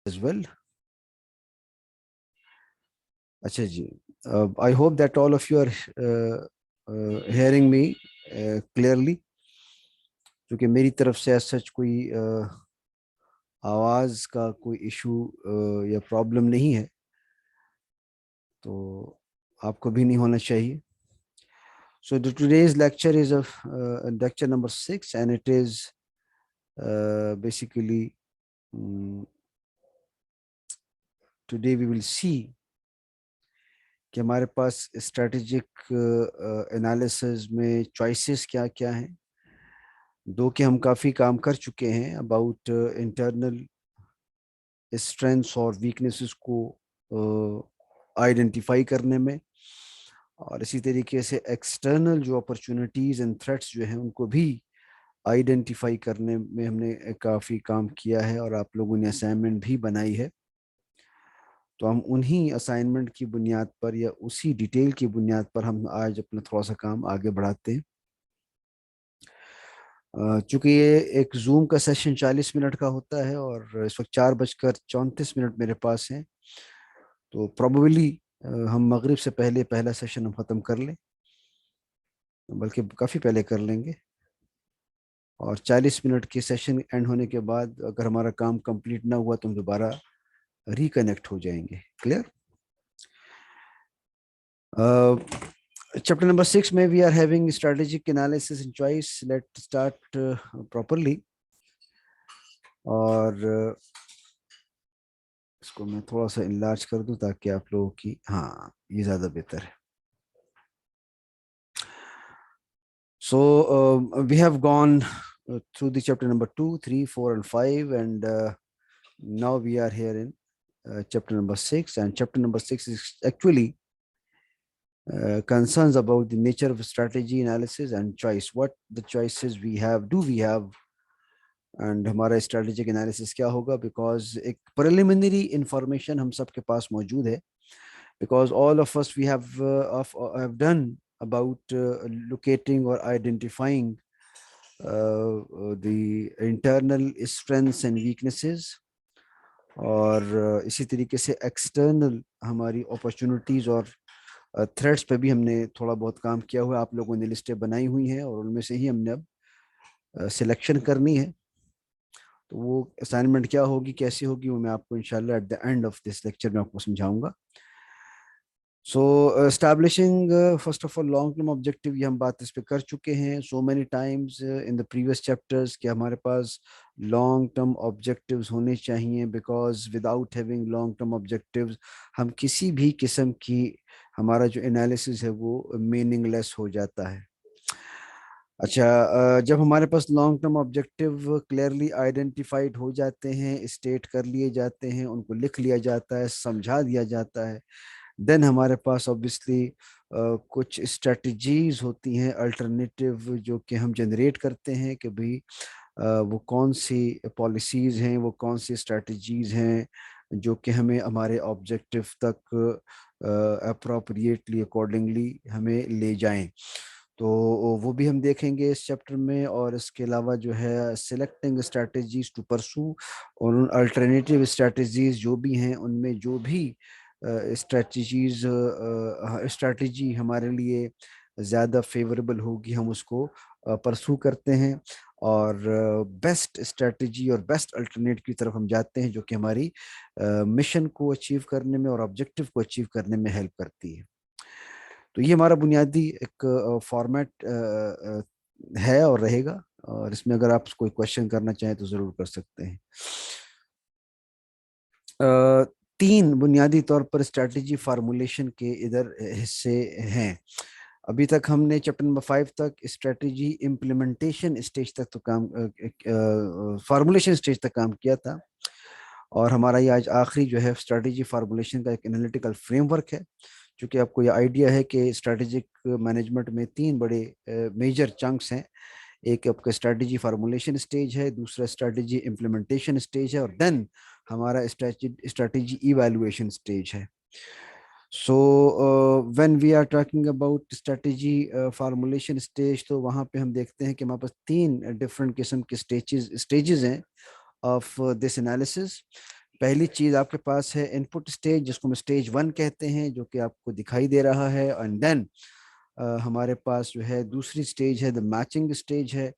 as well. अच्छा जी, I hope that all of you are hearing me clearly, क्योंकि मेरी तरफ से as such कोई आवाज़ का कोई इशू या प्रॉब्लम नहीं है, तो आपको भी नहीं होना चाहिए. So today's lecture is of lecture number 6, and it is basically today we will see कि हमारे पास स्ट्रेटेजिक एनालिसिस में चॉइसेस क्या क्या हैं. दो कि हम काफ़ी काम कर चुके हैं अबाउट इंटरनल स्ट्रेंथ्स और वीकनेसेस को आइडेंटिफाई करने में, और इसी तरीके से एक्सटर्नल जो अपॉर्चुनिटीज़ एंड थ्रेट्स जो हैं उनको भी आइडेंटिफाई करने में हमने काफ़ी काम किया है, और आप लोगों ने असाइनमेंट भी बनाई है. तो हम उन्हीं असाइनमेंट की बुनियाद पर या उसी डिटेल की बुनियाद पर हम आज अपना थोड़ा सा काम आगे बढ़ाते हैं. चूँकि ये एक जूम का सेशन 40 मिनट का होता है और इस वक्त 4:34 मेरे पास हैं, तो प्रोबेबली हम मगरिब से पहले पहला सेशन हम ख़त्म कर लें, बल्कि काफ़ी पहले कर लेंगे. और 40 मिनट के सेशन एंड होने के बाद अगर हमारा काम कंप्लीट ना हुआ तो हम दोबारा रिकनेक्ट हो जाएंगे. क्लियर? Chapter number 6 में we are having strategic analysis and choice. Let's start properly. और इसको मैं थोड़ा सा इनलार्ज कर दूं ताकि आप लोगों की, हाँ ये ज़्यादा बेहतर है. So we have gone through the chapter number 2, 3, 4 and 5, and now we are here in chapter number 6, and chapter number 6 is actually concerns about the nature of strategy analysis and choice. What the choices we have, do we have, and हमारा strategic analysis क्या होगा. Because एक preliminary information हम सब के पास मौजूद है, because all of us we have done about locating और identifying the internal strengths and weaknesses, और इसी तरीके से एक्सटर्नल हमारी अपॉर्चुनिटीज़ और थ्रेड्स पे भी हमने थोड़ा बहुत काम किया हुआ है. आप लोगों ने लिस्टें बनाई हुई हैं और उनमें से ही हमने अब सिलेक्शन करनी है. तो वो असाइनमेंट क्या होगी, कैसी होगी, वो मैं आपको इंशाल्लाह at the end of this lecture में आपको समझाऊंगा. So establishing first of all long term objective, ये हम बात इस पे कर चुके हैं so many times in the previous chapters कि हमारे पास लॉन्ग टर्म ऑब्जेक्टिव्स होने चाहिए, because without having long term objectives हम किसी भी किस्म की हमारा जो एनालिसिस है वो मीनिंगलेस हो जाता है. अच्छा, जब हमारे पास long term objective clearly identified हो जाते हैं, स्टेट कर लिए जाते हैं, उनको लिख लिया जाता है, समझा दिया जाता है, देन हमारे पास ऑब्वियसली कुछ स्ट्रेटजीज होती हैं अल्टरनेटिव जो कि हम जनरेट करते हैं कि भाई वो कौन सी पॉलिसीज़ हैं, वो कौन सी स्ट्रेटजीज हैं जो कि हमें हमारे ऑब्जेक्टिव तक अप्रोप्रिएटली अकॉर्डिंगली हमें ले जाएं. तो वो भी हम देखेंगे इस चैप्टर में. और इसके अलावा जो है सिलेक्टिंग स्ट्रेटजीज टू परसू, और उन अल्टरनेटिव स्ट्रेटजीज जो भी हैं उनमें जो भी स्ट्रेटजी हमारे लिए ज़्यादा फेवरेबल होगी हम उसको परसू करते हैं, और बेस्ट स्ट्रेटजी और बेस्ट अल्टरनेट की तरफ हम जाते हैं जो कि हमारी मिशन को अचीव करने में और ऑब्जेक्टिव को अचीव करने में हेल्प करती है. तो ये हमारा बुनियादी एक फॉर्मेट है और रहेगा, और इसमें अगर आप कोई क्वेश्चन करना चाहें तो ज़रूर कर सकते हैं. तीन बुनियादी तौर पर स्ट्रैटेजी फार्मूलेशन के इधर हिस्से हैं. अभी तक हमने चैप्टर नंबर 5 तक स्ट्रैटेजी इम्प्लीमेंटेशन स्टेज तक तो काम, फार्मूलेशन स्टेज तक काम किया था, और हमारा ये आज आखिरी जो है स्ट्रैटेजी फार्मूलेशन का एक एनालिटिकल फ्रेमवर्क है. क्योंकि आपको ये आइडिया है कि स्ट्रैटेजिक मैनेजमेंट में तीन बड़े मेजर चंक्स हैं. एक आपका स्ट्रैटेजी फार्मूलेशन स्टेज है, दूसरा स्ट्रैटेजी इम्प्लीमेंटेशन स्टेज है, और देन हमारा स्ट्रैटेजी इवैल्यूएशन स्टेज है. So when we are talking about strategy formulation stage, तो वहाँ पे हम देखते हैं कि हमारे पास तीन डिफरेंट किस्म के स्टेजेस हैं ऑफ दिस एनालिसिस. पहली चीज आपके पास है इनपुट स्टेज, जिसको हम स्टेज 1 कहते हैं, जो कि आपको दिखाई दे रहा है। एंड देन हमारे पास जो है दूसरी स्टेज है, द मैचिंग स्टेज है,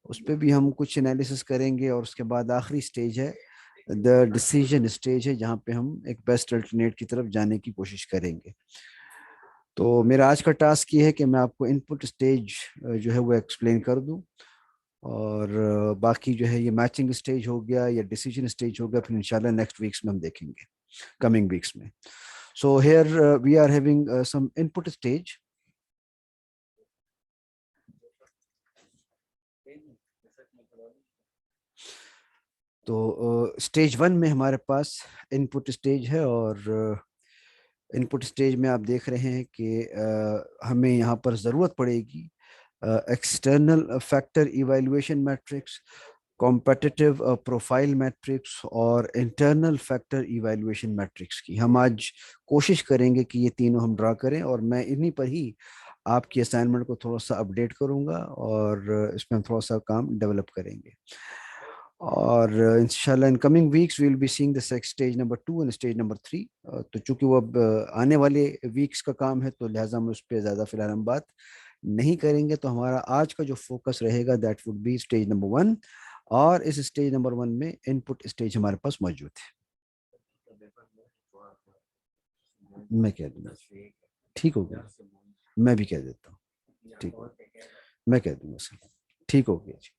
उस पर भी हम कुछ एनालिसिस करेंगे। और उसके बाद आखिरी स्टेज है द डिसीजन स्टेज है, जहाँ पे हम एक बेस्ट अल्टरनेट की तरफ जाने की कोशिश करेंगे। तो मेरा आज का टास्क ये है कि मैं आपको इनपुट स्टेज जो है वो एक्सप्लेन कर दूं, और बाकी जो है ये मैचिंग स्टेज हो गया या डिसीजन स्टेज हो गया, फिर इंशाल्लाह नेक्स्ट वीक्स में हम देखेंगे, कमिंग वीक्स में। So here we are having some input stage. तो स्टेज 1 में हमारे पास इनपुट स्टेज है, और इनपुट स्टेज में आप देख रहे हैं कि हमें यहाँ पर ज़रूरत पड़ेगी external factor evaluation matrix, competitive profile matrix और इंटरनल फैक्टर इवैल्यूएशन मैट्रिक्स की। हम आज कोशिश करेंगे कि ये तीनों हम ड्रा करें, और मैं इन्हीं पर ही आपकी असाइनमेंट को थोड़ा सा अपडेट करूंगा, और इसमें हम थोड़ा सा काम डेवलप करेंगे। और इंशाल्लाह in coming weeks we will be seeing the stage number 2 and stage number 3। तो चूंकि वो अब आने वाले वीक्स का काम है, तो लिहाजा हम उस पर ज़्यादा फिलहाल हम बात नहीं करेंगे। तो हमारा आज का जो फोकस रहेगा that would be stage number 1, और इस स्टेज नंबर 1 में इनपुट स्टेज हमारे पास मौजूद है। मैं कह दूंगा, ठीक हो गया। मैं भी कह देता हूँ, ठीक हो, मैं कह दूंगा सर, ठीक हो गया जी।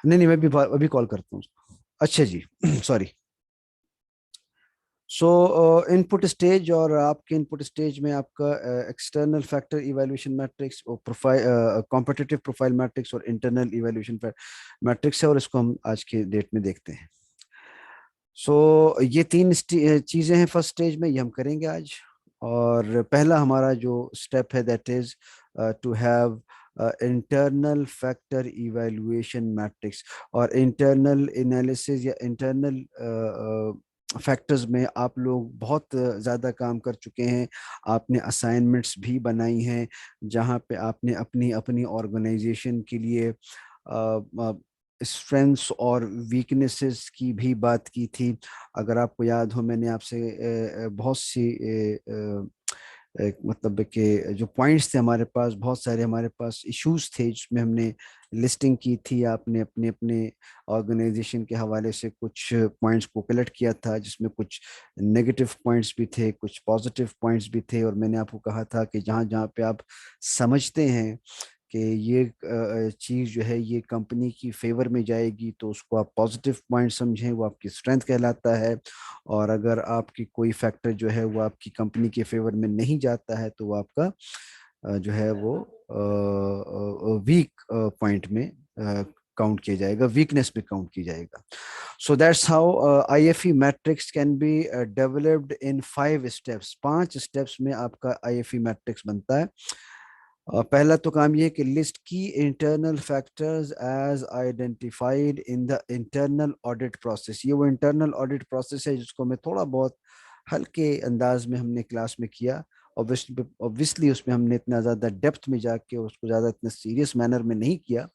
नहीं नहीं, मैं भी अभी कॉल करता हूँ उसको। अच्छा जी सॉरी। सो इनपुट स्टेज, और आपके इनपुट स्टेज में आपका एक्सटर्नल फैक्टर इवैल्यूएशन मैट्रिक्स और प्रोफाइल कॉम्पिटिटिव प्रोफाइल मैट्रिक्स और इंटरनल इवैल्यूएशन मैट्रिक्स है, और इसको हम आज के डेट में देखते हैं। सो ये तीन चीज़ें हैं फर्स्ट स्टेज में, ये हम करेंगे आज। और पहला हमारा जो स्टेप है that is to have internal factor evaluation matrix. और इंटरनल एनालिसिस या इंटरनल फैक्टर्स में आप लोग बहुत ज़्यादा काम कर चुके हैं। आपने असाइनमेंट्स भी बनाई हैं, जहाँ पे आपने अपनी अपनी ऑर्गेनाइजेशन के लिए स्ट्रेंथ्स और वीकनेसेस की भी बात की थी। अगर आपको याद हो, मैंने आपसे बहुत सी मतलब कि जो पॉइंट्स थे हमारे पास, बहुत सारे हमारे पास इश्यूज थे जिसमें हमने लिस्टिंग की थी। आपने अपने अपने ऑर्गेनाइजेशन के हवाले से कुछ पॉइंट्स को कलेक्ट किया था, जिसमें कुछ नेगेटिव पॉइंट्स भी थे, कुछ पॉजिटिव पॉइंट्स भी थे। और मैंने आपको कहा था कि जहाँ जहाँ पे आप समझते हैं कि ये चीज़ जो है ये कंपनी की फेवर में जाएगी, तो उसको आप पॉजिटिव पॉइंट समझें, वो आपकी स्ट्रेंथ कहलाता है। और अगर आपकी कोई फैक्टर जो है वो आपकी कंपनी के फेवर में नहीं जाता है, तो वो आपका जो है वो वीक पॉइंट में काउंट किया जाएगा, वीकनेस में काउंट किया जाएगा। So that's how IFE matrix can be developed in 5 steps. 5 steps में आपका आईएफई मैट्रिक्स बनता है। पहला तो काम ये है कि लिस्ट की internal factors as identified in the internal audit process. ये वो इंटरनल ऑडिट प्रोसेस है जिसको मैं थोड़ा बहुत हल्के अंदाज में हमने क्लास में किया। ऑब्वियसली उसमें हमने इतना ज़्यादा डेप्थ में जाके उसको ज़्यादा इतने सीरियस मैनर में नहीं किया,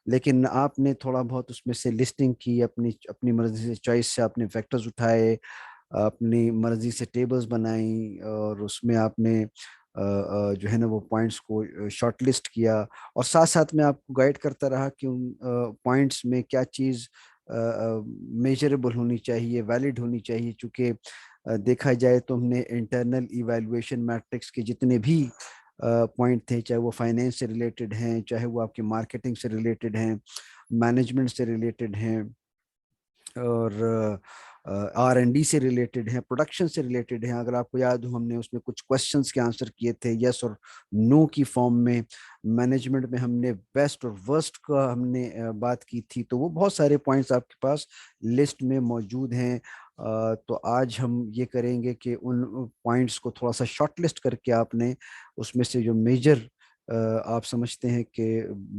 लेकिन आपने थोड़ा बहुत उसमें से लिस्टिंग की, अपनी अपनी मर्जी से चॉइस से आपने फैक्टर्स उठाए, अपनी मर्जी से टेबल्स बनाई, और उसमें आपने जो है ना वो पॉइंट्स को शॉर्ट लिस्ट किया। और साथ साथ में आपको गाइड करता रहा कि उन पॉइंट्स में क्या चीज़ मेजरेबल होनी चाहिए, वैलिड होनी चाहिए। चूँकि देखा जाए तो हमने इंटरनल इवैल्यूएशन मैट्रिक्स के जितने भी पॉइंट थे, चाहे वो फाइनेंस से रिलेटेड हैं, चाहे वो आपकी मार्केटिंग से रिलेटेड हैं, मैनेजमेंट से रिलेटेड हैं, और R&D से रिलेटेड हैं, प्रोडक्शन से रिलेटेड हैं। अगर आपको याद हो, हमने उसमें कुछ क्वेश्चंस के आंसर किए थे यस और नो की फॉर्म में। मैनेजमेंट में हमने बेस्ट और वर्स्ट का हमने बात की थी। तो वो बहुत सारे पॉइंट्स आपके पास लिस्ट में मौजूद हैं। तो आज हम ये करेंगे कि उन पॉइंट्स को थोड़ा सा शॉर्ट लिस्ट करके आपने उसमें से जो मेजर आप समझते हैं कि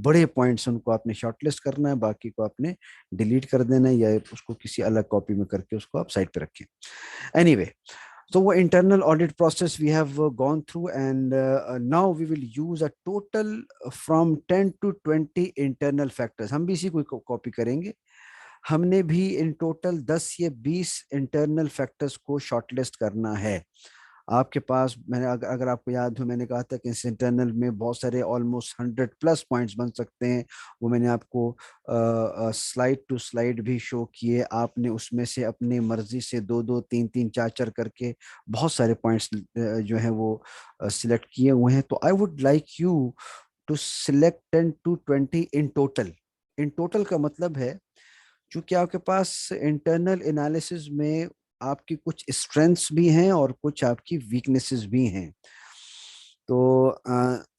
बड़े पॉइंट्स, उनको आपने शॉर्टलिस्ट करना है, बाकी को आपने डिलीट कर देना है, या उसको किसी अलग कॉपी में करके उसको आप साइड पे रखें। एनीवे, so वो internal audit process we have gone through, and now we will use a total from 10 to 20 internal factors। हम भी इसी को कॉपी करेंगे। हमने भी इन टोटल 10 या 20 इंटरनल फैक्टर्स को शॉर्टलिस्ट करना है। आपके पास मैंने अगर आपको याद हो, मैंने कहा था कि इस इंटरनल में बहुत सारे ऑलमोस्ट 100+ पॉइंट्स बन सकते हैं। वो मैंने आपको स्लाइड टू स्लाइड भी शो किए। आपने उसमें से अपनी मर्जी से 2 2 3 3 4 4 करके बहुत सारे पॉइंट्स जो है वो सिलेक्ट किए हुए हैं। तो I would like you to select 10 to 20 in total. In total का मतलब है, क्योंकि आपके पास इंटरनल एनालिसिस में आपकी कुछ स्ट्रेंथ्स भी हैं और कुछ आपकी वीकनेसेस भी हैं। तो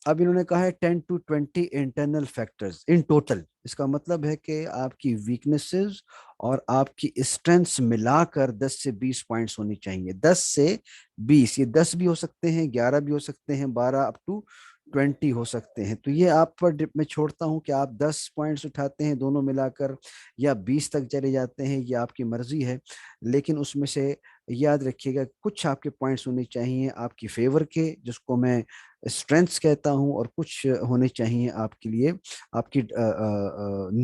अब इन्होंने कहा है 10 to 20 internal factors in total. इसका मतलब है कि आपकी वीकनेसेस और आपकी स्ट्रेंथ्स मिलाकर 10 से 20 पॉइंट्स होनी चाहिए। 10 से 20, ये 10 भी हो सकते हैं, 11 भी हो सकते हैं, 12 अप टू 20 हो सकते हैं। तो ये आप पर मैं छोड़ता हूं कि आप 10 पॉइंट्स उठाते हैं दोनों मिलाकर या 20 तक चले जाते हैं, ये आपकी मर्जी है। लेकिन उसमें से याद रखिएगा कुछ आपके पॉइंट्स होने चाहिए आपकी फेवर के, जिसको मैं स्ट्रेंथ्स कहता हूं, और कुछ होने चाहिए आपके लिए आपकी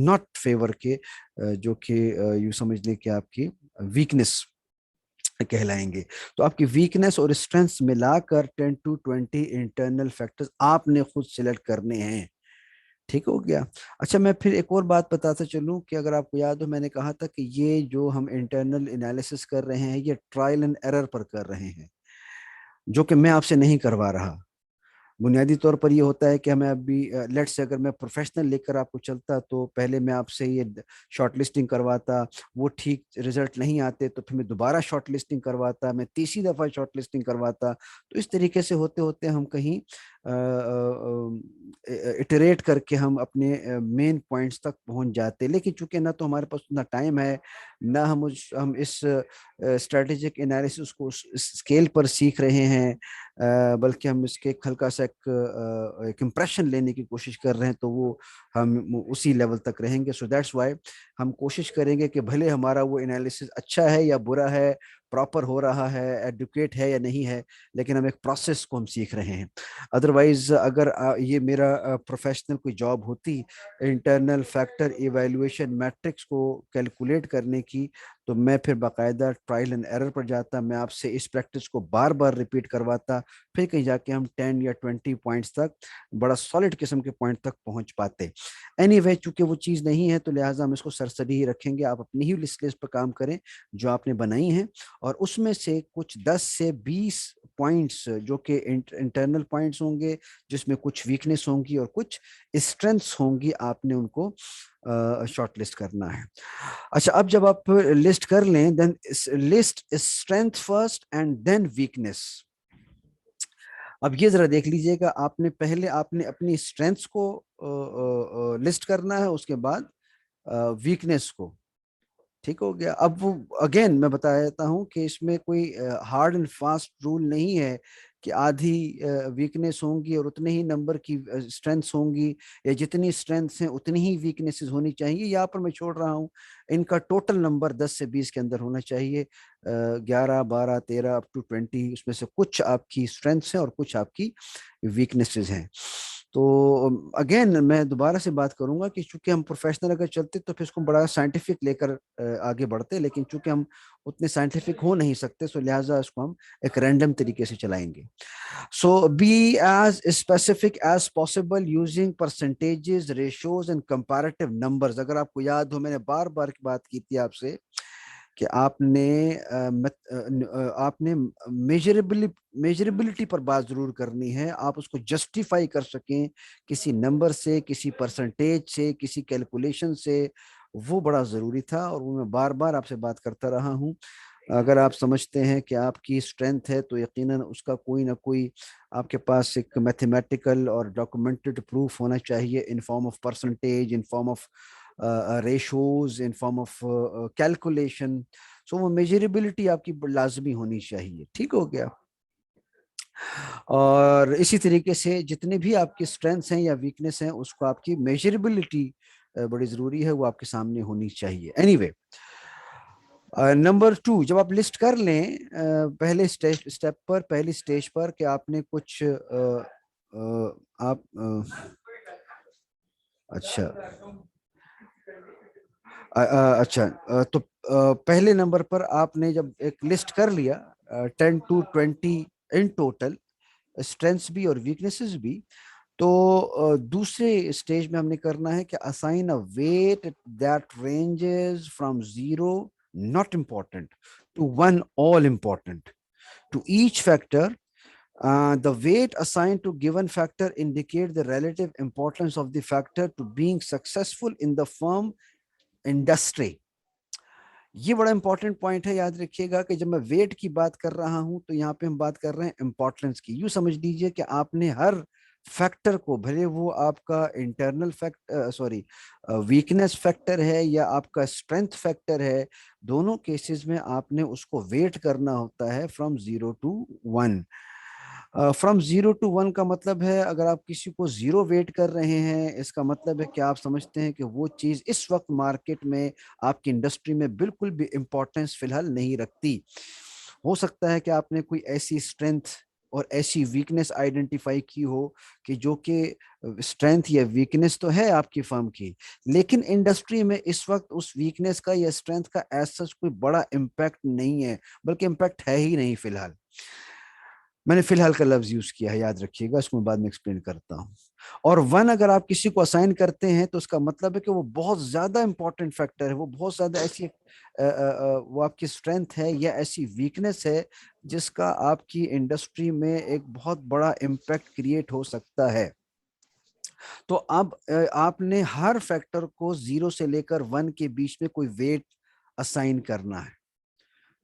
नॉट फेवर के, जो कि यूं समझ लें कि आपकी वीकनेस कहलाएंगे। तो आपकी वीकनेस और स्ट्रेंथ्स मिलाकर 10 to 20 इंटरनल फैक्टर्स आपने खुद सिलेक्ट करने हैं। ठीक हो गया। अच्छा, मैं फिर एक और बात बताता चलूं कि अगर आपको याद हो, मैंने कहा था कि ये जो हम इंटरनल एनालिसिस कर रहे हैं ये ट्रायल एंड एरर पर कर रहे हैं, जो कि मैं आपसे नहीं करवा रहा। बुनियादी तौर पर ये होता है कि हमें अभी लेट्स से अगर मैं प्रोफेशनल लेकर आपको चलता तो पहले मैं आपसे ये शॉर्ट लिस्टिंग करवाता, वो ठीक रिजल्ट नहीं आते तो फिर मैं दोबारा शॉर्ट लिस्टिंग करवाता, मैं तीसरी दफ़ा शॉर्ट लिस्टिंग करवाता। तो इस तरीके से होते होते हम कहीं इटरेट करके हम अपने मेन पॉइंट्स तक पहुंच जाते। लेकिन चूंकि ना तो हमारे पास उतना टाइम है, ना हम इस स्ट्रेटेजिक एनालिसिस को स्केल पर सीख रहे हैं, बल्कि हम इसके एक हल्का सा एक इम्प्रेशन लेने की कोशिश कर रहे हैं, तो वो हम उसी लेवल तक रहेंगे। सो दैट्स वाई हम कोशिश करेंगे कि भले हमारा वो एनालिसिस अच्छा है या बुरा है, प्रॉपर हो रहा है, एडुकेट है या नहीं है, लेकिन हम एक प्रोसेस को हम सीख रहे हैं। अदरवाइज अगर ये मेरा प्रोफेशनल कोई जॉब होती इंटरनल फैक्टर इवैल्यूएशन मैट्रिक्स को कैलकुलेट करने की, तो मैं फिर बाकायदा ट्रायल एंड एरर पर जाता, मैं आपसे इस प्रैक्टिस को बार बार रिपीट करवाता, फिर कहीं जाके हम 10 या 20 पॉइंट्स तक, बड़ा सॉलिड किस्म के पॉइंट तक पहुंच पाते। एनीवे, चूंकि वो चीज़ नहीं है तो लिहाजा हम इसको सरसरी ही रखेंगे। आप अपनी ही लिस्ट पर काम करें जो आपने बनाई हैं, और उसमें से कुछ 10 से 20 पॉइंट्स जो कि इंटरनल पॉइंट्स होंगे, जिसमें कुछ वीकनेस होंगी और कुछ स्ट्रेंथ्स होंगी, आपने उनको शॉर्ट लिस्ट करना है। अच्छा, अब जब आप लिस्ट कर लें, then list strength first and then weakness. अब ये जरा देख लीजिएगा, आपने अपनी स्ट्रेंथ्स को लिस्ट करना है, उसके बाद वीकनेस को। ठीक हो गया। अब वो अगेन मैं बता देता हूँ कि इसमें कोई हार्ड एंड फास्ट रूल नहीं है कि आधी वीकनेस होंगी और उतने ही नंबर की स्ट्रेंथ्स होंगी, या जितनी स्ट्रेंथ्स हैं उतनी ही वीकनेसेस होनी चाहिए। यहाँ पर मैं छोड़ रहा हूँ, इनका टोटल नंबर 10 से 20 के अंदर होना चाहिए। 11 12 13 अप टू 20, उसमें से कुछ आपकी स्ट्रेंथ्स हैं और कुछ आपकी वीकनेसेस हैं। तो अगेन मैं दोबारा से बात करूंगा कि चूंकि हम प्रोफेशनल अगर चलते तो फिर इसको बड़ा साइंटिफिक लेकर आगे बढ़ते, लेकिन चूंकि हम उतने साइंटिफिक हो नहीं सकते, सो लिहाजा इसको हम एक रैंडम तरीके से चलाएंगे। So be as specific as possible using percentages, ratios and comparative numbers. अगर आपको याद हो, मैंने बार बार बात की थी आपसे कि आपने मेजरेबिलिटी पर बात जरूर करनी है। आप उसको जस्टिफाई कर सकें किसी नंबर से, किसी परसेंटेज से, किसी कैलकुलेशन से, वो बड़ा जरूरी था, और वो मैं बार बार आपसे बात करता रहा हूँ। अगर आप समझते हैं कि आपकी स्ट्रेंथ है तो यकीनन उसका कोई ना कोई आपके पास एक मैथमेटिकल और डॉक्यूमेंटेड प्रूफ होना चाहिए, in form of percentage, in form of ratios, in form of calculation. So वो मेजरेबिलिटी आपकी लाजमी होनी चाहिए। ठीक हो गया। और इसी तरीके से जितने भी आपके स्ट्रेंथ्स हैं या वीकनेस हैं, उसको आपकी मेजरेबिलिटी बड़ी जरूरी है, वो आपके सामने होनी चाहिए। एनीवे, नंबर 2, जब आप लिस्ट कर लें पहले स्टेप पर, पहली स्टेज पर, कि आपने कुछ आप अच्छा, अच्छा, तो पहले नंबर पर आपने जब एक लिस्ट कर लिया 10 to 20 इन टोटल, स्ट्रेंथ्स भी और वीकनेसेस भी, तो दूसरे स्टेज में हमने करना है कि assign a weight that ranges from 0 not important to 1 all important to each factor. The weight assigned to given factor indicate the relative importance of the factor to being successful in the firm industry. ये बड़ा important point है, याद रखिएगा कि जब मैं wait की बात कर रहा हूं तो यहाँ पे हम बात कर रहे हैं इंपॉर्टेंस की. यूं समझ लीजिए कि आपने हर फैक्टर को, भले वो आपका internal factor, sorry, weakness factor है या आपका स्ट्रेंथ फैक्टर है, दोनों केसेस में आपने उसको वेट करना होता है फ्रॉम 0 to 1. फ्रॉम 0 to 1 का मतलब है, अगर आप किसी को 0 वेट कर रहे हैं, इसका मतलब है कि आप समझते हैं कि वो चीज इस वक्त मार्केट में, आपकी इंडस्ट्री में बिल्कुल भी इंपॉर्टेंस फिलहाल नहीं रखती. हो सकता है कि आपने कोई ऐसी स्ट्रेंथ और ऐसी वीकनेस आइडेंटिफाई की हो कि जो कि स्ट्रेंथ या वीकनेस तो है आपकी फर्म की, लेकिन इंडस्ट्री में इस वक्त उस वीकनेस का या स्ट्रेंथ का एज सच कोई बड़ा इम्पैक्ट नहीं है, बल्कि इम्पैक्ट है ही नहीं फिलहाल. मैंने फिलहाल का लफ्ज यूज किया है, याद रखिएगा, इसको मैं बाद में एक्सप्लेन करता हूँ. और 1 अगर आप किसी को असाइन करते हैं तो उसका मतलब है कि वो बहुत ज्यादा इंपॉर्टेंट फैक्टर है, वो बहुत ज्यादा ऐसी वो आपकी स्ट्रेंथ है या ऐसी वीकनेस है जिसका आपकी इंडस्ट्री में एक बहुत बड़ा इम्पैक्ट क्रिएट हो सकता है. तो अब आपने हर फैक्टर को 0 से लेकर 1 के बीच में कोई वेट असाइन करना है.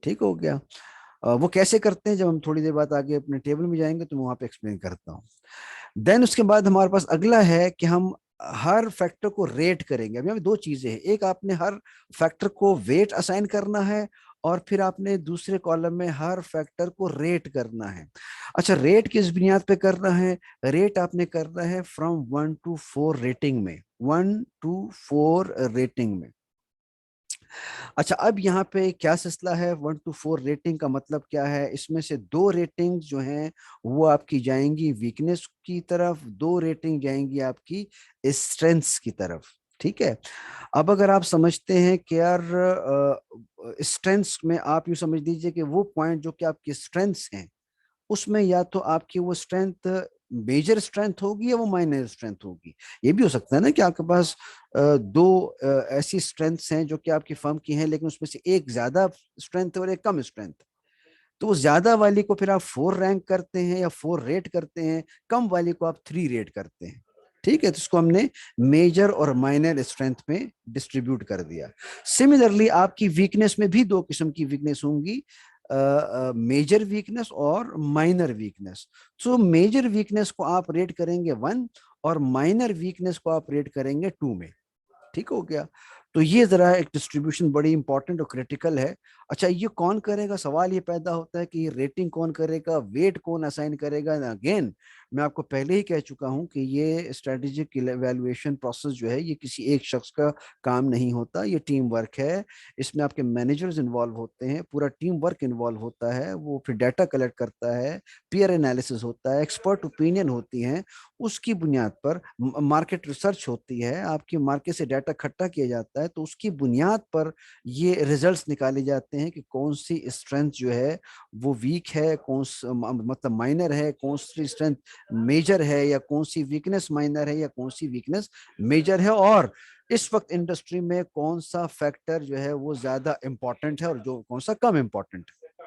ठीक हो गया. वो कैसे करते हैं जब हम थोड़ी देर बाद आगे अपने टेबल में जाएंगे तो मैं वहां पे एक्सप्लेन करता हूँ. देन उसके बाद हमारे पास अगला है कि हम हर फैक्टर को रेट करेंगे. अभी दो चीजें हैं, एक आपने हर फैक्टर को वेट असाइन करना है, और फिर आपने दूसरे कॉलम में हर फैक्टर को रेट करना है. अच्छा, रेट किस बुनियाद पे करना है? रेट आपने करना है फ्रॉम 1 to 4 रेटिंग में, 1 to 4 रेटिंग में. अच्छा, अब यहाँ पे क्या सिलसिला है? 1 to 4 रेटिंग का मतलब क्या है? इसमें से 2 रेटिंग जो हैं वो आपकी जाएंगी वीकनेस की तरफ, 2 रेटिंग जाएंगी आपकी स्ट्रेंथ्स की तरफ. ठीक है. अब अगर आप समझते हैं कि यार स्ट्रेंथ्स में आप यूं समझ लीजिए कि वो पॉइंट जो कि आपकी स्ट्रेंथ्स हैं, उसमें या तो आपकी वो स्ट्रेंथ मेजर स्ट्रेंथ होगी या वो माइनर स्ट्रेंथ होगी. ये भी हो सकता है ना कि आपके पास दो ऐसी स्ट्रेंथ्स हैं जो कि आपकी फर्म की हैं, लेकिन उसमें से एक ज्यादा स्ट्रेंथ है और एक कम स्ट्रेंथ. तो उस ज्यादा वाली को फिर आप 4 रैंक करते हैं या 4 रेट करते हैं, कम वाली को आप 3 रेट करते हैं. ठीक है, तो इसको हमने मेजर और माइनर स्ट्रेंथ में डिस्ट्रीब्यूट कर दिया. सिमिलरली आपकी वीकनेस में भी 2 किस्म की वीकनेस होंगी, मेजर वीकनेस और minor weakness. So major weakness को आप रेट करेंगे 1, और माइनर वीकनेस को आप रेट करेंगे 2 में. ठीक हो गया. तो ये जरा एक डिस्ट्रीब्यूशन बड़ी इंपॉर्टेंट और क्रिटिकल है. अच्छा, ये कौन करेगा? सवाल ये पैदा होता है कि ये रेटिंग कौन करेगा, वेट कौन असाइन करेगा. अगेन, मैं आपको पहले ही कह चुका हूं कि ये स्ट्रेटेजिक इवैल्यूएशन प्रोसेस जो है, ये किसी एक शख्स का काम नहीं होता, ये टीम वर्क है. इसमें आपके मैनेजर्स इन्वॉल्व होते हैं, पूरा टीम वर्क इन्वॉल्व होता है, वो फिर डाटा कलेक्ट करता है, पीयर एनालिसिस होता है, एक्सपर्ट ओपिनियन होती हैं, उसकी बुनियाद पर मार्केट रिसर्च होती है, आपकी मार्केट से डाटा इकट्ठा किया जाता है, तो उसकी बुनियाद पर ये रिजल्ट्स निकाले जाते हैं कि कौन सी स्ट्रेंथ जो है वो वीक है, मतलब माइनर है, कौन सी स्ट्रेंथ मेजर है, या कौन सी वीकनेस माइनर है, या कौन सी वीकनेस मेजर है, और इस वक्त इंडस्ट्री में कौन सा फैक्टर जो है वो ज्यादा इंपॉर्टेंट है और जो कौन सा कम इंपॉर्टेंट है.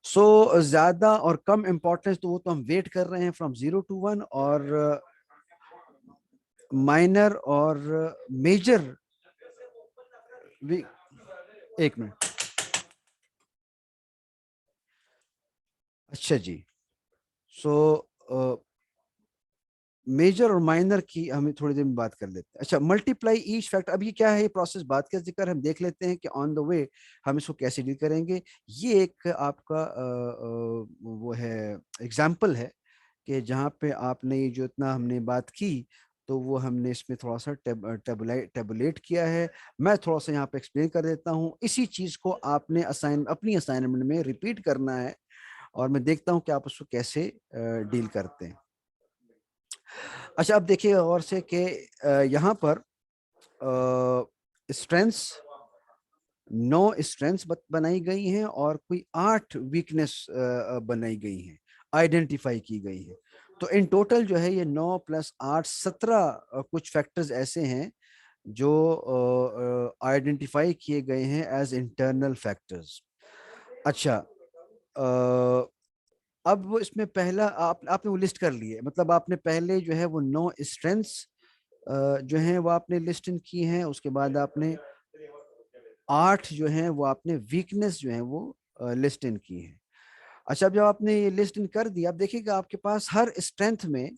सो ज्यादा और कम इंपॉर्टेंस तो वो तो हम वेट कर रहे हैं फ्रॉम 0 to 1, और माइनर और मेजर भी. एक मिनट. अच्छा जी. सो मेजर और माइनर की हमें थोड़ी देर में बात कर लेते हैं. अच्छा, मल्टीप्लाई ईच फैक्टर, अब ये क्या है? ये प्रोसेस बात का जिक्र हम देख लेते हैं कि ऑन द वे हम इसको कैसे डील करेंगे. ये एक आपका वो है, एग्जाम्पल है कि जहाँ पे आपने ये जो इतना हमने बात की, तो वो हमने इसमें थोड़ा सा टेबुलेट किया है. मैं थोड़ा सा यहाँ पे एक्सप्लेन कर देता हूँ. इसी चीज को आपने अपनी असाइनमेंट में रिपीट करना है, और मैं देखता हूँ कि आप उसको कैसे डील करते हैं. अच्छा, अब देखिए और से कि यहाँ पर स्ट्रेंथ्स, 9 स्ट्रेंथ्स बनाई गई हैं और कोई 8 वीकनेस बनाई गई हैं, आइडेंटिफाई की गई है। तो इन टोटल जो है ये 9 प्लस 8 17 कुछ फैक्टर्स ऐसे हैं जो आइडेंटिफाई किए गए हैं एज इंटरनल फैक्टर्स। अच्छा, अब वो इसमें पहला आपने वो लिस्ट कर लिए, मतलब आपने पहले जो है वो 9 स्ट्रेंथ्स जो हैं वो आपने लिस्ट इन की हैं, उसके बाद आपने 8 जो हैं वो आपने वीकनेस जो है वो लिस्ट इन की है। अच्छा, अब जब आपने ये लिस्ट इन कर दिया, अब देखिएगा आपके पास हर स्ट्रेंथ में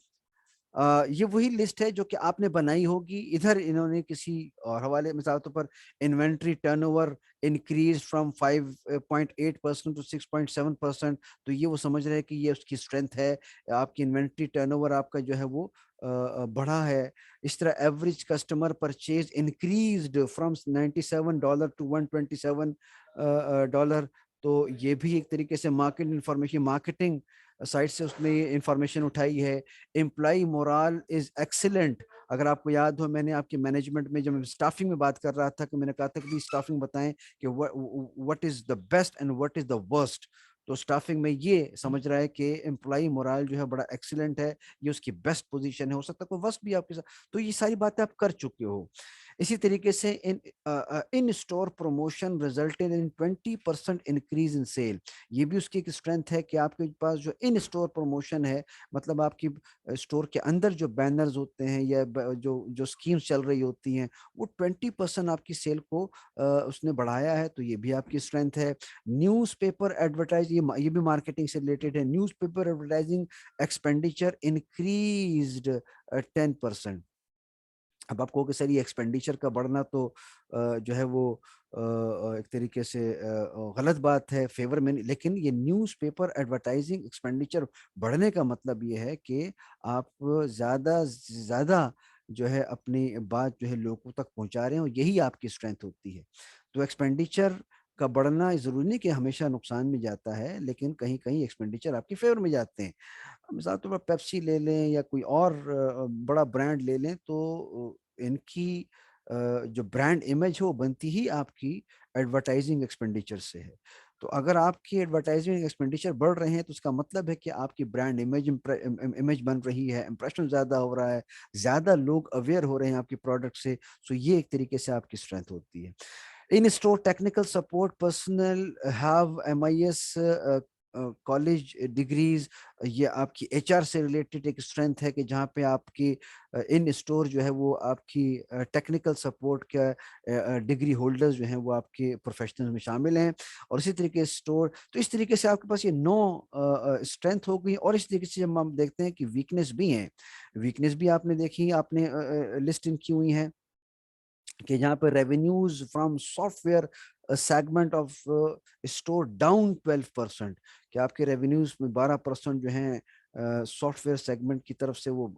ये वही लिस्ट है जो कि आपने बनाई होगी। इधर इन्होंने किसी और हवाले, मिसाल तौर पर inventory turnover increase from 5.8% to 6.7%, तो ये वो समझ रहे हैं कि ये उसकी स्ट्रेंथ है, आपकी इन्वेंट्री टर्नओवर आपका जो है वो बढ़ा है। इस तरह average customer purchase increased from $97 to $127, तो ये भी एक तरीके से मार्केट इंफॉर्मेशन, मार्केटिंग साइट से उसने ये इंफॉर्मेशन उठाई है। Employee morale is excellent. अगर आपको याद हो, मैंने आपके मैनेजमेंट में जब मैं स्टाफिंग में बात कर रहा था कि मैंने कहा था कि स्टाफिंग बताएं कि what is the best and what is the worst. तो स्टाफिंग में ये समझ रहा है कि एम्प्लॉय मोरल जो है बड़ा एक्सीलेंट है, ये उसकी बेस्ट पोजीशन है, हो सकता है कोई वर्स्ट भी आपके साथ। तो ये सारी बातें आप कर चुके हो। इसी तरीके से in store promotion resulted in 20% increase in sale. ये भी उसकी एक स्ट्रेंथ है कि आपके पास जो इन स्टोर प्रमोशन है, मतलब आपकी स्टोर के अंदर जो बैनर्स होते हैं या जो जो स्कीम्स चल रही होती हैं, वो 20% आपकी सेल को उसने बढ़ाया है, तो ये भी आपकी स्ट्रेंथ है। न्यूज़पेपर एडवर्टाइज, ये भी मार्केटिंग से रिलेटेड है। Newspaper advertising expenditure increased 10%। अब आप कहोगे सर ये एक्सपेंडिचर का बढ़ना तो जो है वो एक तरीके से गलत बात है, फेवर में नहीं, लेकिन ये न्यूज़पेपर एडवर्टाइजिंग एक्सपेंडिचर बढ़ने का मतलब ये है कि आप ज़्यादा ज़्यादा जो है अपनी बात जो है लोगों तक पहुंचा रहे हैं, और यही आपकी स्ट्रेंथ होती है। तो एक्सपेंडिचर का बढ़ना ज़रूरी नहीं कि हमेशा नुकसान में जाता है, लेकिन कहीं कहीं एक्सपेंडिचर आपकी फेवर में जाते हैं। मिसाल तौर पर पेप्सी ले लें या कोई और बड़ा ब्रांड ले लें, तो इनकी जो ब्रांड इमेज है वो बनती ही आपकी एडवर्टाइजिंग एक्सपेंडिचर से है। तो अगर आपकी एडवर्टाइजिंग एक्सपेंडिचर बढ़ रहे हैं, तो उसका मतलब है कि आपकी ब्रांड इमेज इमेज बन रही है, इंप्रेशन ज़्यादा हो रहा है, ज़्यादा लोग अवेयर हो रहे हैं आपकी प्रोडक्ट से। सो ये एक तरीके से आपकी स्ट्रेंथ होती है। इन store technical support personal have MIS college degrees, ये आपकी HR से रिलेटेड एक स्ट्रेंथ है कि जहाँ पे आपकी इन स्टोर जो है वो आपकी टेक्निकल सपोर्ट का डिग्री होल्डर्स जो हैं वो आपके प्रोफेशनल्स में शामिल हैं। और इसी तरीके स्टोर, तो इस तरीके से आपके पास ये 9 स्ट्रेंथ हो गई। और इस तरीके से जब हम देखते हैं कि वीकनेस भी हैं, वीकनेस भी आपने देखी, आपने लिस्ट इन की हुई है कि जहाँ पे revenues from software segment of store down 12%, कि आपके रेवेन्यूज में 12% जो हैं सॉफ्टवेयर सेगमेंट की तरफ से वो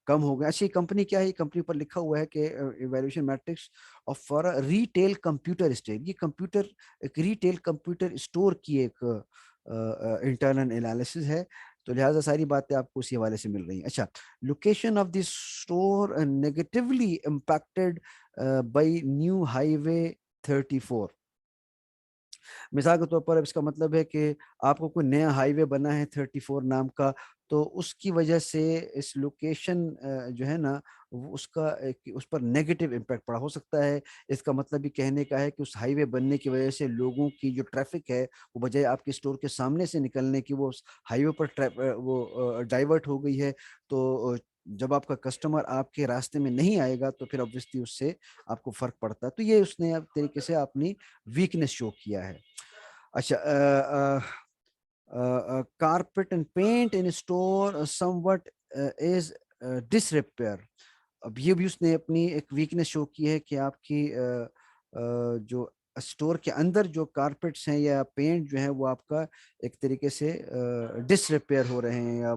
कम हो गए। अच्छी कंपनी क्या है, कंपनी पर लिखा हुआ है कि evaluation matrix of for retail computer store, ये कंप्यूटर एक रिटेल कंप्यूटर स्टोर की एक इंटरनल एनालिसिस है। तो लिहाजा सारी बातें आपको उसी हवाले से मिल रही हैं। अच्छा, location of this store negatively impacted by new highway 34। मिसाल के तौर पर अब इसका मतलब है कि आपको कोई नया हाईवे बना है 34 नाम का, तो उसकी वजह से इस लोकेशन जो है ना उसका उस पर नेगेटिव इम्पैक्ट पड़ा हो सकता है। इसका मतलब ये कहने का है कि उस हाईवे बनने की वजह से लोगों की जो ट्रैफिक है वो बजाय आपके स्टोर के सामने से निकलने की वो उस हाईवे पर वो डाइवर्ट हो गई है। तो जब आपका कस्टमर आपके रास्ते में नहीं आएगा तो फिर ऑब्वियसली उससे आपको फर्क पड़ता है। तो ये उसने अब तरीके से अपनी वीकनेस शो किया है। अच्छा, carpet and paint in store somewhat is disrepair। अब ये भी उसने अपनी एक वीकनेस शो की है कि आपकी जो स्टोर के अंदर जो कारपेट्स हैं या पेंट जो है वो आपका एक तरीके से डिसरिपेयर हो रहे हैं या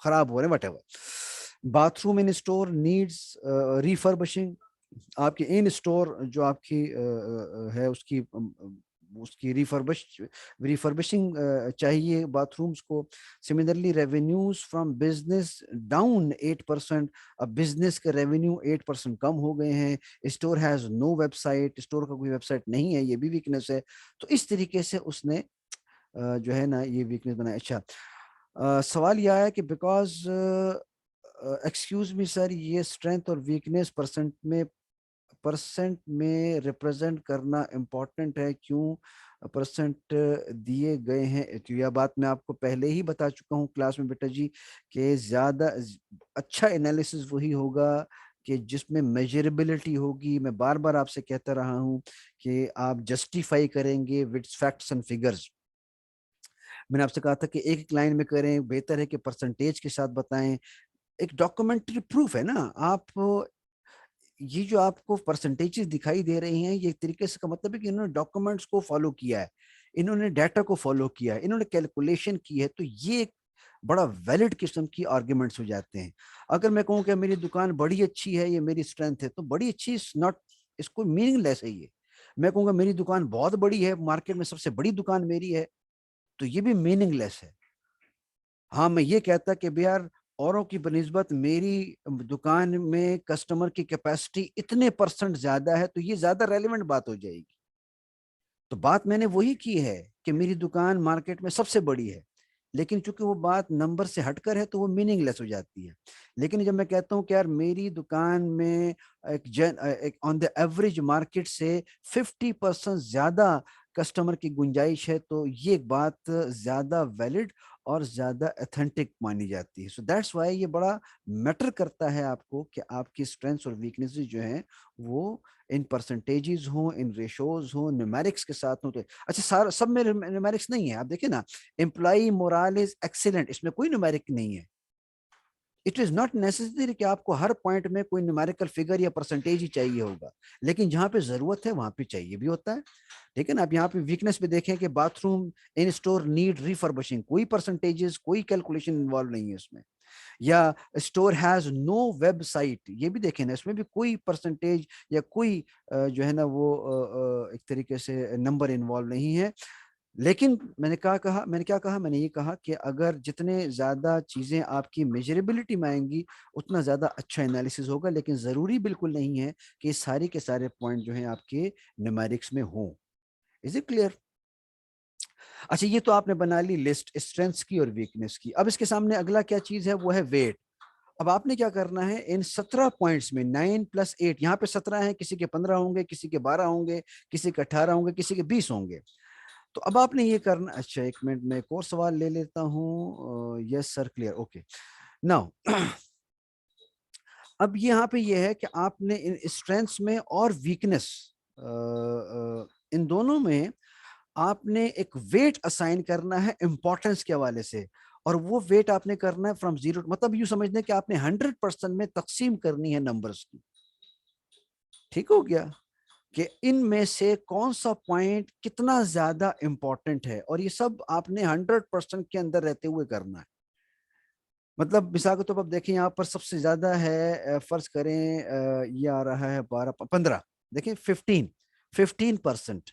खराब हो रहे हैं, what bathroom in store needs refurbishing. आपकी इन स्टोर जो आपकी है उसकी उसकी रिफर्बिशिंग चाहिए बाथरूम्स को। Similarly revenues from business down 8%। अब बिजनेस के रेवेन्यू 8% कम हो गए हैं। Store has no website, store का कोई वेबसाइट नहीं है, ये भी वीकनेस है। तो इस तरीके से उसने जो है ना ये वीकनेस बनाया। अच्छा, सवाल यह है कि बिकॉज एक्सक्यूज मी सर, ये स्ट्रेंथ और वीकनेस परसेंट में रिप्रेजेंट करना इम्पोर्टेंट है, क्यों परसेंट दिए गए हैं? तो यह बात मैं आपको पहले ही बता चुका हूँ क्लास में बेटा जी, कि ज्यादा अच्छा एनालिसिस वही होगा कि जिसमें मेजरेबिलिटी होगी। मैं बार बार आपसे कहता रहा हूँ कि आप जस्टिफाई करेंगे विद फैक्ट्स एंड फिगर्स। मैंने आपसे कहा था कि एक लाइन में करें, बेहतर है कि परसेंटेज के साथ बताएं। एक डॉक्यूमेंट्री प्रूफ है ना। आप ये जो आपको परसेंटेजेस दिखाई दे रही हैं, ये एक तरीके से का मतलब है कि इन्होंने डॉक्यूमेंट्स को फॉलो किया है, इन्होंने डाटा को फॉलो किया है, इन्होंने कैलकुलेशन की है। तो ये एक बड़ा वैलिड किस्म की आर्ग्यूमेंट्स हो जाते हैं। अगर मैं कहूँ कि मेरी दुकान बड़ी अच्छी है, ये मेरी स्ट्रेंथ है, तो बड़ी अच्छी नॉट, इसको मीनिंगलेस है ये। मैं कहूँगा मेरी दुकान बहुत बड़ी है, मार्केट में सबसे बड़ी दुकान मेरी है, तो ये भी मीनिंगलेस है। हाँ, मैं ये कहता कि भैया औरों की बनिस्बत मेरी दुकान में कस्टमर की कैपेसिटी इतने परसेंट ज्यादा है, तो ये ज्यादा रेलेवेंट बात हो जाएगी। तो बात मैंने वही की है कि मेरी दुकान मार्केट में सबसे बड़ी है, लेकिन चूंकि वो बात नंबर से हटकर है तो वो मीनिंगलेस हो जाती है। लेकिन जब मैं कहता हूँ कि यार मेरी दुकान में एक ऑन द एवरेज मार्केट से 50% ज्यादा कस्टमर की गुंजाइश है, तो ये एक बात ज्यादा वैलिड और ज्यादा ऑथेंटिक मानी जाती है। सो दैट्स वाई ये बड़ा मैटर करता है आपको कि आपकी स्ट्रेंथ्स और वीकनेसेस जो हैं वो इन परसेंटेजेस हो, इन रेशोज हो, न्यूमेरिक्स के साथ हो। तो अच्छा, सारा सब में न्यूमेरिक्स नहीं है। आप देखिए ना, एम्प्लॉई मोराल इज एक्सीलेंट, इसमें कोई न्यूमेरिक नहीं है। इट इज नॉट नेसेसरी कि आपको हर पॉइंट में कोई न्यूमेरिकल फिगर या परसेंटेज ही चाहिए होगा, लेकिन जहां पे जरूरत है वहां पे चाहिए भी होता है। ठीक है ना। आप यहाँ पे वीकनेस पे देखें कि बाथरूम इन स्टोर नीड रिफर्बिशिंग, कोई परसेंटेजेस कोई कैलकुलेशन इन्वॉल्व नहीं है उसमें। या स्टोर हैज नो वेबसाइट, ये भी देखें ना, इसमें भी कोई परसेंटेज या कोई जो है ना वो एक तरीके से नंबर इन्वॉल्व नहीं है। लेकिन मैंने ये कहा कि अगर जितने ज्यादा चीजें आपकी मेजरेबिलिटी में आएंगी उतना ज्यादा अच्छा एनालिसिस होगा, लेकिन जरूरी बिल्कुल नहीं है कि सारे के सारे पॉइंट जो हैं आपके न्यूमेरिक्स में हो। Is it clear? अच्छा, ये तो आपने बना ली लिस्ट स्ट्रेंथ्स की और वीकनेस की। अब इसके सामने अगला क्या चीज है, वो है वेट। अब आपने क्या करना है, इन 17 पॉइंट्स में 9 + 8, यहाँ पे 17 है, किसी के 15 होंगे, किसी के 12 होंगे, किसी के 18 होंगे, किसी के 20 होंगे। तो अब आपने ये करना। अच्छा, एक मिनट में एक और सवाल ले लेता हूँ। Yes sir, clear, okay now. अब यहाँ पे ये है कि आपने इन स्ट्रेंथ्स में और वीकनेस, इन दोनों में आपने एक वेट असाइन करना है इंपॉर्टेंस के हवाले से। और वो वेट आपने करना है फ्रॉम 0, मतलब यूं समझने कि आपने 100% में तकसीम करनी है नंबर्स की। ठीक हो गया कि इनमें से कौन सा पॉइंट कितना ज्यादा इंपॉर्टेंट है, और ये सब आपने 100% के अंदर रहते हुए करना है। मतलब मिसाल के तौर पर आप देखें, यहाँ पर सबसे ज्यादा है, फर्ज करें ये आ रहा है 12 15, देखिए 15%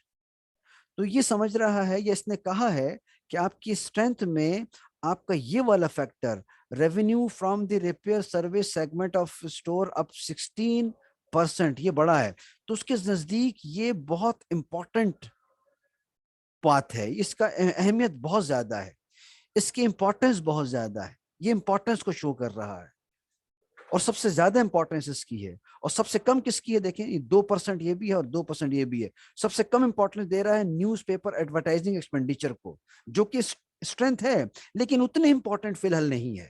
तो ये समझ रहा है, ये इसने कहा है कि आपकी स्ट्रेंथ में आपका ये वाला factor, revenue from the repair service segment of store up 16%, ये बड़ा है। तो उसके नजदीक ये बहुत इंपॉर्टेंट बात है, इसका अहमियत बहुत ज्यादा है, इसकी इंपॉर्टेंस बहुत ज्यादा है, ये इंपॉर्टेंस को शो कर रहा है। और सबसे ज्यादा इंपॉर्टेंस इसकी है, और सबसे कम किसकी है, देखें, ये 2% ये भी है और 2% ये भी है। सबसे कम इंपॉर्टेंस दे रहा है न्यूज़पेपर एडवर्टाइजिंग एक्सपेंडिचर को, जो कि स्ट्रेंथ है लेकिन उतने इंपॉर्टेंट फिलहाल नहीं है।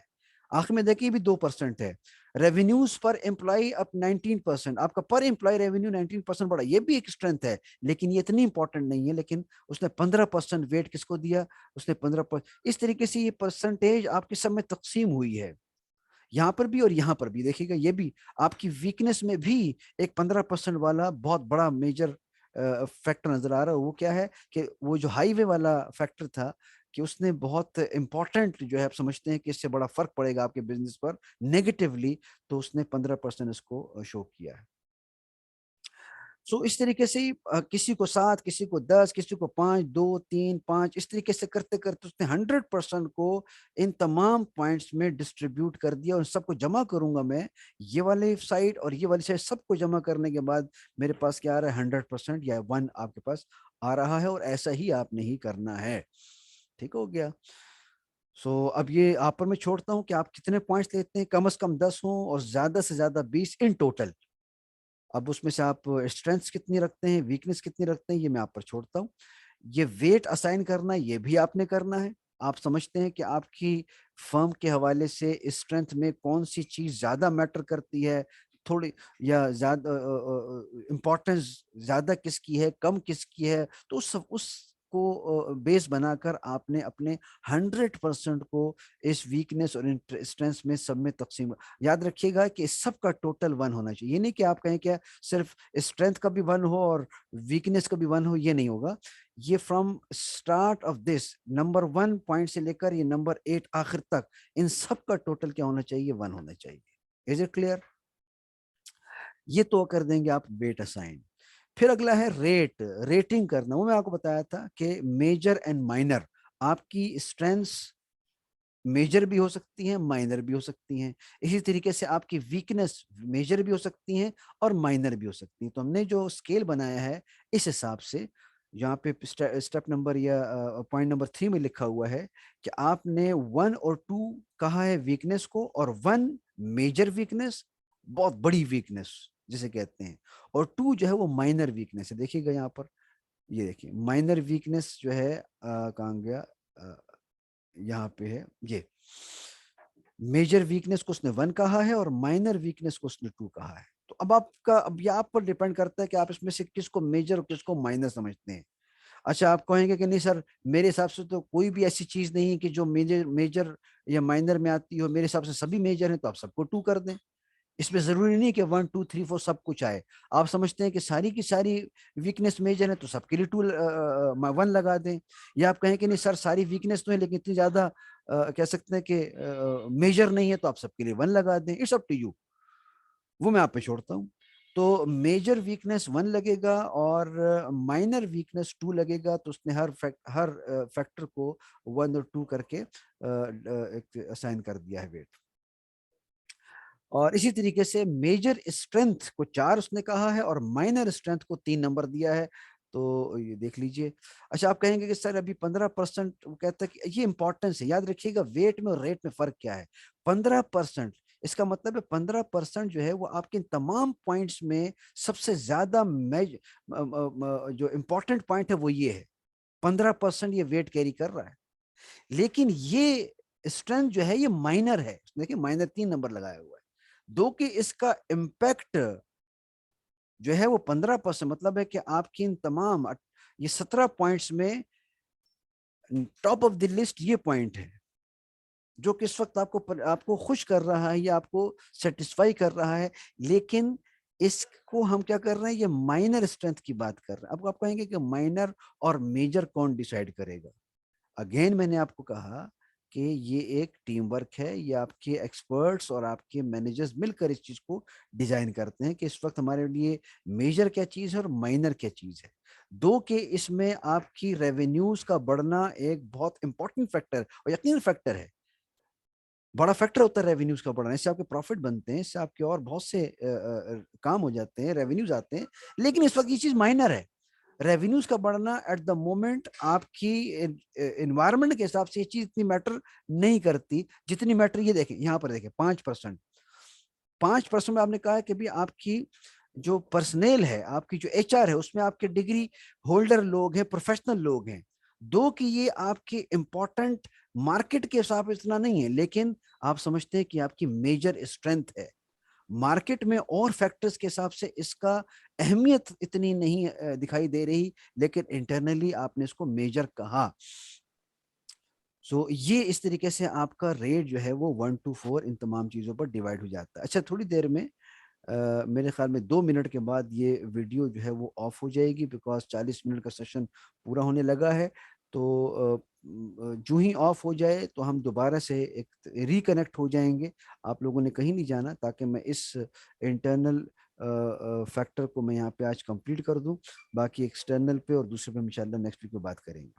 आखिर में देखिए, ये भी 2% है। रेवेन्यूज पर एम्प्लॉय अप 19%, आपका पर एम्प्लॉय रेवेन्यू 19% बढ़ा, ये भी एक स्ट्रेंथ है, लेकिन ये इतनी इंपॉर्टेंट नहीं है। लेकिन उसने 15% वेट किसको दिया, उसने 15%। इस तरीके से ये परसेंटेज आपके सब में तकसीम हुई है, यहाँ पर भी और यहाँ पर भी। देखिएगा, ये भी आपकी वीकनेस में भी एक 15% वाला बहुत बड़ा मेजर फैक्टर नजर आ रहा है। वो क्या है कि वो जो हाईवे वाला फैक्टर था, कि उसने बहुत इंपॉर्टेंट जो है, आप समझते हैं कि इससे बड़ा फर्क पड़ेगा आपके बिजनेस पर नेगेटिवली, तो उसने 15% इसको शो किया है। सो इस तरीके से ही किसी को 7, किसी को 10, किसी को 5, 2, 3, 5, इस तरीके से करते करते उसने 100% को इन तमाम पॉइंट्स में डिस्ट्रीब्यूट कर दिया। और सबको जमा करूंगा मैं, ये वाले साइड और ये वाली साइड सबको जमा करने के बाद मेरे पास क्या आ रहा है, 100% या 1 आपके पास आ रहा है। और ऐसा ही आपने ही करना है। ठीक हो गया। सो अब ये आप पर मैं छोड़ता हूँ कि आप कितने पॉइंट्स लेते हैं, कम से कम 10 हो और ज्यादा से ज्यादा 20 इन टोटल। अब उसमें से आप स्ट्रेंथ्स कितनी रखते हैं, वीकनेस कितनी रखते हैं, ये मैं आप पर छोड़ता हूँ। ये वेट असाइन करना ये भी आपने करना है। आप समझते हैं कि आपकी फर्म के हवाले से स्ट्रेंथ में कौन सी चीज ज्यादा मैटर करती है, थोड़ी या ज्यादा इम्पोर्टेंस ज्यादा किसकी है, कम किसकी है। तो उसको बेस बनाकर आपने अपने 100% को इस वीकनेस और स्ट्रेंथ में सब में तकसीम। याद रखिएगा कि इस सब का टोटल 1 होना चाहिए। ये नहीं कि आप कहें क्या सिर्फ स्ट्रेंथ का भी 1 हो और वीकनेस का भी 1 हो, ये नहीं होगा। ये from start of this number 1 point से लेकर ये नंबर 8 आखिर तक, इन सब का टोटल क्या होना चाहिए, 1 होना चाहिए। Is it clear? ये तो कर देंगे आप वेट असाइन। फिर अगला है रेट, रेटिंग करना। वो मैं आपको बताया था कि मेजर एंड माइनर, आपकी स्ट्रेंथ्स मेजर भी हो सकती हैं, माइनर भी हो सकती हैं। इसी तरीके से आपकी वीकनेस मेजर भी हो सकती हैं और माइनर भी हो सकती हैं। तो हमने जो स्केल बनाया है इस हिसाब से, यहाँ पे स्टेप नंबर या पॉइंट नंबर 3 में लिखा हुआ है कि आपने 1 और 2 कहा है वीकनेस को, और 1 मेजर वीकनेस, बहुत बड़ी वीकनेस जिसे कहते हैं, और 2 जो है वो माइनर वीकनेस है। देखिएगा यहाँ पर, ये देखिए माइनर वीकनेस जो है कहाँ गया, यहाँ पे है ये। मेजर वीकनेस को उसने 1 कहा है और माइनर वीकनेस को उसने 2 कहा है। तो अब आपका, अब ये आप पर डिपेंड करता है कि आप इसमें से किसको मेजर और किसको माइनर समझते हैं। अच्छा, आप कहेंगे कि नहीं सर, मेरे हिसाब से तो कोई भी ऐसी चीज नहीं है कि जो मेजर मेजर या माइनर में आती हो, मेरे हिसाब से सभी मेजर हैं, तो आप सबको 2 कर दें। इसमें जरूरी नहीं कि 1, 2, 3, 4 सब कुछ आए। आप समझते हैं कि सारी की सारी वीकनेस मेजर है, तो सबके लिए 1 लगा दें। या आप कहें कि नहीं सर, सारी वीकनेस तो है लेकिन इतनी ज्यादा कह सकते हैं कि मेजर नहीं है, तो आप सबके लिए 1 लगा दें। इट्स अप टू यू, वो मैं आप पे छोड़ता हूँ। तो मेजर वीकनेस 1 लगेगा और माइनर वीकनेस 2 लगेगा। तो उसने हर फैक्टर को 1 और 2 करके असाइन कर दिया है वेट। और इसी तरीके से मेजर स्ट्रेंथ को 4 उसने कहा है और माइनर स्ट्रेंथ को 3 नंबर दिया है। तो ये देख लीजिए। अच्छा, आप कहेंगे कि सर अभी 15%, वो कहता है कि ये इंपॉर्टेंस है। याद रखिएगा वेट में और रेट में फर्क क्या है। 15%, इसका मतलब है 15% जो है वो आपके तमाम पॉइंट्स में सबसे ज्यादा जो इंपॉर्टेंट पॉइंट है वो ये है। 15% ये वेट कैरी कर रहा है। लेकिन ये स्ट्रेंथ जो है ये माइनर है। देखिए माइनर 3 नंबर लगाया हुआ है। दो कि इसका इम्पैक्ट जो है वो 15%, मतलब है कि आपकी इन तमाम ये 17 पॉइंट्स में टॉप ऑफ द लिस्ट ये पॉइंट है जो कि इस वक्त आपको खुश कर रहा है या आपको सेटिस्फाई कर रहा है। लेकिन इसको हम क्या कर रहे हैं, ये माइनर स्ट्रेंथ की बात कर रहे हैं। अब आप कहेंगे कि माइनर और मेजर कौन डिसाइड करेगा। अगेन मैंने आपको कहा कि ये एक टीम वर्क है। ये आपके एक्सपर्ट्स और आपके मैनेजर्स मिलकर इस चीज को डिजाइन करते हैं कि इस वक्त हमारे लिए मेजर क्या चीज है और माइनर क्या चीज है। दो के इसमें आपकी रेवेन्यूज का बढ़ना एक बहुत इंपॉर्टेंट फैक्टर और यकीन फैक्टर है। बड़ा फैक्टर होता है रेवेन्यूज का बढ़ना। इससे आपके प्रॉफिट बनते हैं, इससे आपके और बहुत से काम हो जाते हैं, रेवेन्यूज आते हैं। लेकिन इस वक्त ये चीज माइनर है। रेवेन्यूज का बढ़ना एट द मोमेंट आपकी इन्वायरमेंट के हिसाब से ये चीज इतनी मैटर नहीं करती जितनी मैटर, ये देखें यहाँ पर देखें 5%। 5% में आपने कहा है कि भी आपकी जो पर्सनेल है, आपकी जो एचआर है, उसमें आपके डिग्री होल्डर लोग हैं, प्रोफेशनल लोग हैं। दो कि ये आपके इंपॉर्टेंट मार्केट के हिसाब से इतना नहीं है, लेकिन आप समझते हैं कि आपकी मेजर स्ट्रेंथ है। मार्केट में और फैक्टर्स के हिसाब से इसका अहमियत इतनी नहीं दिखाई दे रही, लेकिन इंटरनली आपने इसको मेजर कहा। सो ये इस तरीके से आपका रेट जो है वो 1 to 4 इन तमाम चीजों पर डिवाइड हो जाता है। अच्छा, थोड़ी देर में मेरे ख्याल में 2 मिनट के बाद ये वीडियो जो है वो ऑफ हो जाएगी, बिकॉज 40 मिनट का सेशन पूरा होने लगा है। तो जो ही ऑफ हो जाए तो हम दोबारा से एक रिकनेक्ट हो जाएंगे। आप लोगों ने कहीं नहीं जाना, ताकि मैं इस इंटरनल फैक्टर को मैं यहाँ पे आज कंप्लीट कर दूं, बाकी एक्सटर्नल पे और दूसरे पे इंशाल्लाह नेक्स्ट वीक में बात करेंगे।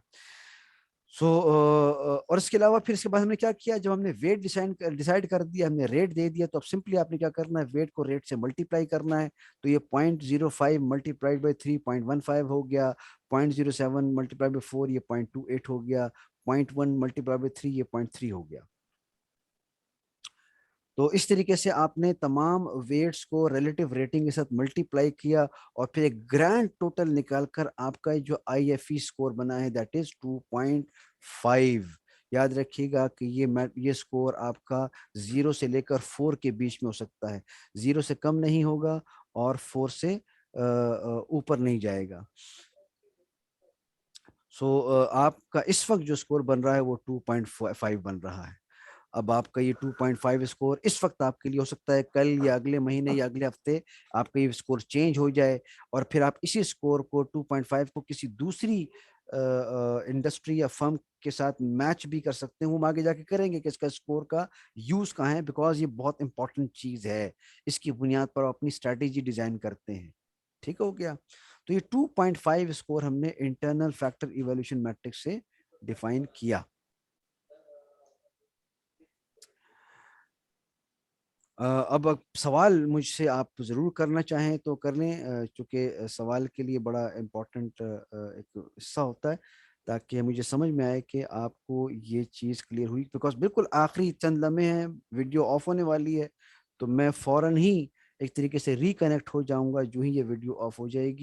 सो और इसके अलावा फिर इसके बाद हमने क्या किया, जब हमने वेट डिसाइड कर दिया, हमने रेट दे दिया, तो अब सिंपली आपने क्या करना है, वेट को रेट से मल्टीप्लाई करना है। तो ये 0.05 मल्टीप्लाइड बाई 3.15 हो गया, 0.07 मल्टीप्लाई बाई 4 ये 0.28 हो गया, 0.1 मल्टीप्लाई बाई 3 ये 0.3 हो गया। तो इस तरीके से आपने तमाम वेट्स को रिलेटिव रेटिंग के साथ मल्टीप्लाई किया और फिर एक ग्रैंड टोटल निकालकर आपका जो आईएफई स्कोर बना है दैट इज 2.5। याद रखिएगा कि ये स्कोर आपका 0 से लेकर 4 के बीच में हो सकता है, 0 से कम नहीं होगा और 4 से ऊपर नहीं जाएगा। सो आपका इस वक्त जो स्कोर बन रहा है वो 2.5 बन रहा है। अब आपका ये 2.5 स्कोर इस वक्त आपके लिए हो सकता है कल या अगले महीने या अगले हफ्ते आपका ये स्कोर चेंज हो जाए और फिर आप इसी स्कोर को 2.5 को किसी दूसरी इंडस्ट्री या फर्म के साथ मैच भी कर सकते हैं। हम आगे जाके करेंगे कि इसका स्कोर का यूज कहाँ है, बिकॉज ये बहुत इंपॉर्टेंट चीज है, इसकी बुनियाद पर अपनी स्ट्रैटेजी डिजाइन करते हैं। ठीक हो गया। तो ये 2.5 स्कोर हमने इंटरनल फैक्टर इवैल्यूएशन मैट्रिक्स से डिफाइन किया। अब सवाल मुझसे आप ज़रूर करना चाहें तो कर लें, चूँकि सवाल के लिए बड़ा इम्पोर्टेंट एक हिस्सा होता है, ताकि मुझे समझ में आए कि आपको ये चीज़ क्लियर हुई। बिकॉज बिल्कुल आखिरी चंद लम्हे हैं, वीडियो ऑफ होने वाली है, तो मैं फ़ौरन ही एक तरीके से रिकनेक्ट हो जाऊंगा जो ही ये वीडियो ऑफ हो जाएगी।